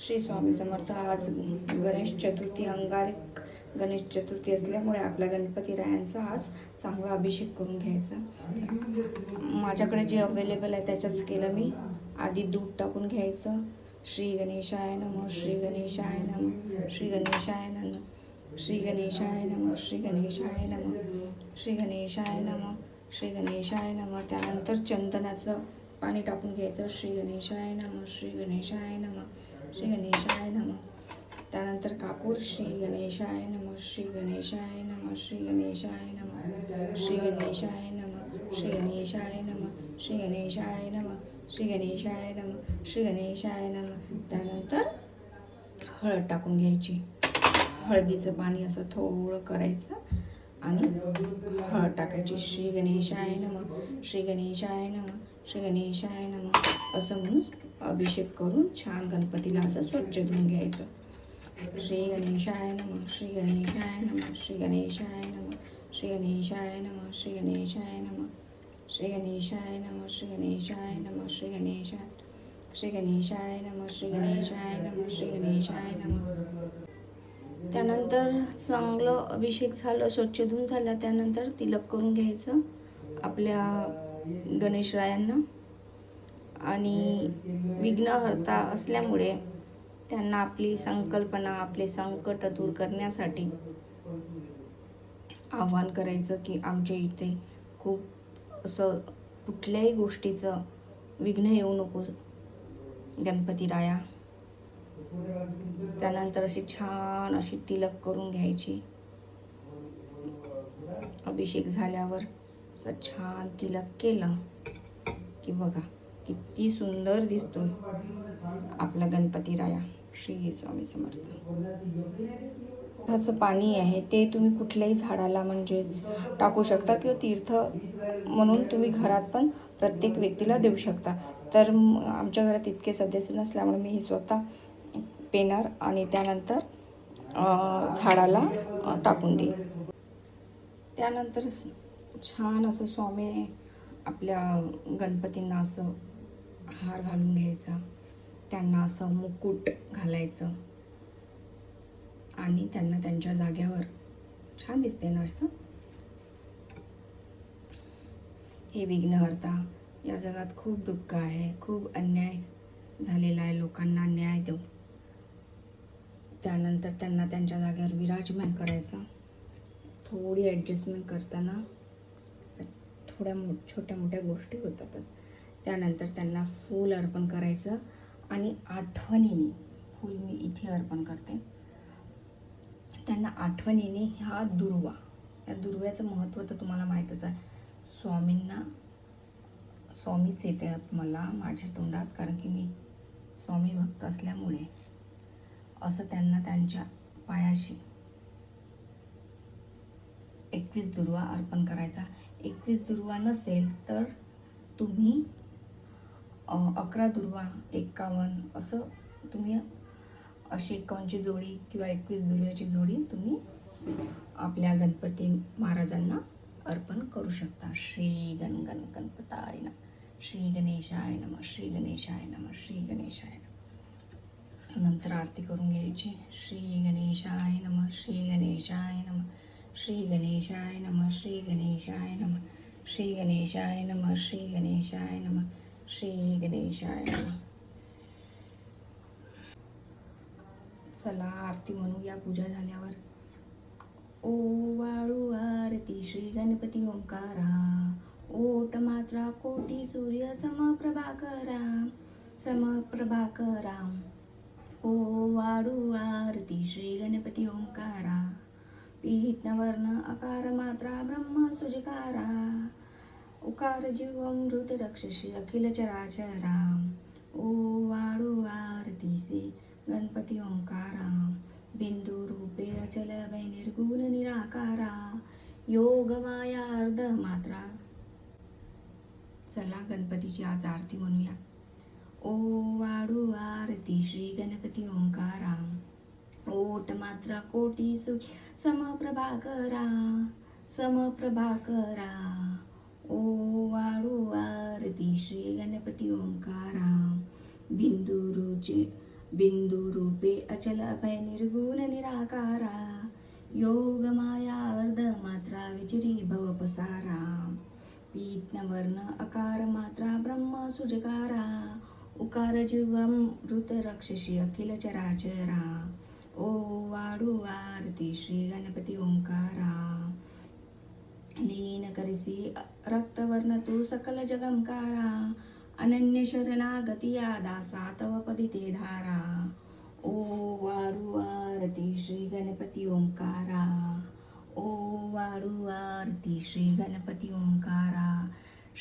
श्री स्वामी समर्थ. आज गणेश चतुर्थी, अंगारक गणेश चतुर्थी असल्यामुळे आपल्या गणपतीरायांचा आज चांगला अभिषेक करून घ्यायचा. माझ्याकडे जे अवेलेबल आहे त्याच्याच केलं मी. आधी दूध टाकून घ्यायचं. श्री गणेशाय नमः, श्री गणेशाय नमः, श्री गणेशाय नमः, श्री गणेशाय नमः, श्री गणेशाय नमः, श्री गणेशाय नमः, श्री गणेशाय नमः. त्यानंतर चंदनाचं पाणी टाकून घ्यायचं. श्री गणेशाय नमः, श्री गणेशाय नमः, श्री गणेशाय नमः. त्यानंतर कापूर. श्री गणेशाय नमः, श्री गणेशाय नमः, श्री गणेशाय नमः, श्री गणेशाय नमः, श्री गणेशाय नमः, श्री गणेशाय नमः, श्री गणेशाय नमः, श्री गणेशाय नमः. त्यानंतर हळद टाकून घ्यायची. हळदीचं पाणी असं थोडं करायचं आणि हळद टाकायची. श्री गणेशाय नमः, श्री गणेशाय नमः, श्री गणेशाय नमः असं म्हणून अभिषेक करून छान गणपतीला असं स्वच्छ धुवून घ्यायचं. श्री गणेशाय नमः, श्री गणेशाय नमः, श्री गणेशाय नमः, श्री गणेशाय नमः, श्री गणेशाय नमः, श्री गणेशाय नमः, श्री गणेशाय नमः, श्री गणेशाय, श्री गणेशाय नमः, श्री गणेशाय नमः, श्री गणेशाय नमः. त्यानंतर चांगलं अभिषेक झालं, स्वच्छ धुवून झाला, त्यानंतर तिलक करून घ्यायचं आपल्या गणेशरायांना. आणि विघ्नहर्ता असल्यामुळे त्यांना आपली संकल्पना, आपले संकट दूर करण्यासाठी आवाहन करायचं की आमच्या इथे खूप असं कुठल्याही गोष्टीचं विघ्न येऊ नको गणपतीराया. त्यानंतर अशी छान अशी तिलक करून घ्यायची. अभिषेक झाल्यावर असं छान तिलक केलं की बघा किती सुंदर दिसतोय आपला गणपतीराया. श्री स्वामी समर्थ. त्याचं पाणी आहे ते तुम्ही कुठल्याही झाडाला म्हणजेच टाकू शकता किंवा तीर्थ म्हणून तुम्ही घरात पण प्रत्येक व्यक्तीला देऊ शकता. तर आमच्या घरात इतके सदस्य नसल्यामुळे मी हे स्वतः पेणार आणि त्यानंतर झाडाला टाकून देईन. त्यानंतर छान असं स्वामी आपल्या गणपतींना असं हार घालून घ्यायचा. त्यांना असं मुकुट घालायचं आणि त्यांना त्यांच्या जाग्यावर छान दिसते ना असं. हे विघ्नहर्ता, या जगात खूप दुःख आहे, खूप अन्याय झालेला आहे, लोकांना न्याय देऊ. त्यानंतर त्यांना त्यांच्या जागेवर विराजमान करायचं. थोडी ॲडजस्टमेंट करताना थोड्या छोट्या मोठ्या गोष्टी होतातच. त्यानंतर त्यांना फूल अर्पण करायचं आणि आठवणीने फूल मी इथे अर्पण करते. त्यांना आठवणीने हा दुर्वा, या दुर्व्याचं महत्त्व तर तुम्हाला माहीतच आहे. स्वामीच येतात मला माझ्या तोंडात, कारण की मी स्वामी भक्त असल्यामुळे असं त्यांना त्यांच्या पायाशी 21 दुर्वा अर्पण करायचा. 21 दुर्वा नसेल तर तुम्ही 11 दुर्वा, 51 असं तुम्ही अशी 51ची जोडी किंवा 21 दुर्व्याची जोडी तुम्ही आपल्या गणपती महाराजांना अर्पण करू शकता. श्री गणपताय नमः, श्री गणेशाय नमः, श्री गणेशाय नमः, श्री गणेशाय नमः. नंतर आरती करून घ्यायची. श्री गणेशाय नमः, श्री गणेशाय नमः, श्री गणेशाय नमः, श्री गणेशाय नमः, श्री गणेशाय नमः, श्री गणेशाय नमः, श्री गणेशाय नमः. चला आरती म्हणूया. पूजा झाल्यावर ओ वाळू आरती श्री गणपती ओंकारा, ओट मात्रा कोटी सूर्य समप्रभाकरा, समप्रभाकरा. ओ वाळू आरती श्री गणपती ओंकारा, पीठ वर्ण अकार मात्रा ब्रह्म सुजकारा, उकार जीवमृत रक्षसी अखिल चराचरा. ओ वाळू आरती से गणपती ओंकारा, बिंदू रूपे अचल वै निर्गुण निराकारा, योग माया अर्ध मात्रा. चला गणपतीची आज आरती म्हणूया. ओ वाळू आरती श्री गणपती ओंकारा, ओट मात्रा कोटी सुख समप्रभाकरा, समप्रभाकरा. ओ वाळू आरती श्री गणपती ओंकारा, बिंदु रूपे अचल अभय निर्गुण निराकारा योग माया अर्ध मात्रा विचिरी भव पसारा पीत वर्ण अकार मात्रा ब्रह्म सुजकारा उकार जीवम ऋत रक्षसी अखिल चराचरा ओ वाडू आरती श्री गणपती ओंकारा लीन करिसी रक्तवर्ण तू सकल जगंकारा अनन्य शरणागतिया दासा तव पदिते धारा ओ वाडू आरती श्री गणपती ओंकारा ओ वाडू आरती श्री गणपती ओंकारा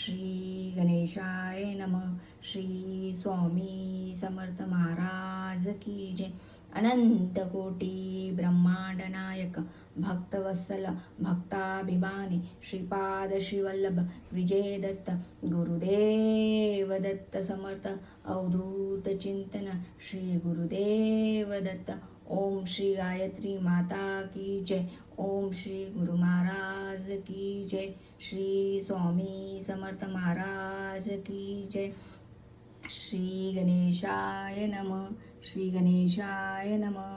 श्री गणेशाय नमः श्री स्वामी समर्थ महाराज की जय अनंत कोटी ब्रह्मांड नायक भक्तवत्सल भक्ताभिमानी श्रीपाद श्रीवल्लभ विजय दत्त गुरुदेव दत्त समर्थ अवधूत चिंतन श्री गुरुदेव दत्त ओम श्री गायत्री माता की जय ओम श्री गुरु महाराज की जय श्री स्वामी समर्थ महाराज की जय श्री गणेशाय नमः श्री गणेशाय नमः।